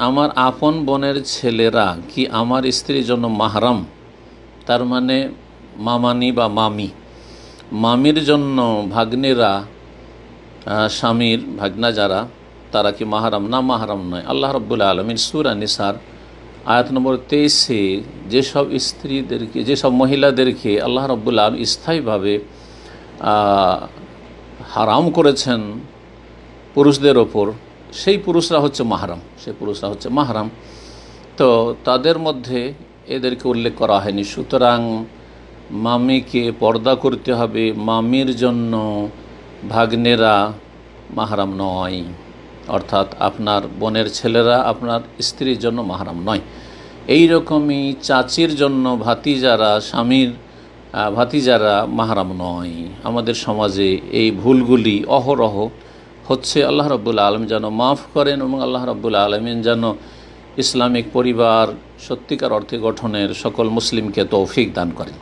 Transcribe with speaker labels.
Speaker 1: আমার আপন বোনের ছেলেরা কি আমার স্ত্রীর জন্য মাহরাম? তার মানে মামানি বা মামি, মামির জন্য ভাগ্নেরা, স্বামীর ভাগনা যারা, তারা কি মাহরাম? না, মাহরাম নয়। আল্লাহ রাব্বুল আলামিন সূরা নিসার আয়াত নম্বর 23-এ যেসব স্ত্রীদেরকে, যেসব মহিলাদেরকে আল্লাহ রাব্বুল আলামিন স্থায়ীভাবে হারাম করেছেন পুরুষদের ওপর, সেই পুরুষরা হচ্ছে মাহরাম, সেই পুরুষরা হচ্ছে মাহরাম। তো তাদের মধ্যে এদেরকে উল্লেখ করা হয়নি। সুতরাং মামিকে পর্দা করতে হবে, মামির জন্য ভাগ্নেরা মাহরাম নয়, অর্থাৎ আপনার বোনের ছেলেরা আপনার স্ত্রীর জন্য মাহরাম নয়। এই রকমই চাচির জন্য ভাতিজারা, স্বামীর ভাতিজারা মাহরাম নয়। আমাদের সমাজে এই ভুলগুলি অহরহ হচ্ছে। আল্লাহ রাব্বুল আলামিন যেন মাফ করেন এবং আল্লাহ রাব্বুল আলামিন যেন ইসলামিক পরিবার সত্যিকার অর্থে গঠনের সকল মুসলিমকে তৌফিক দান করেন।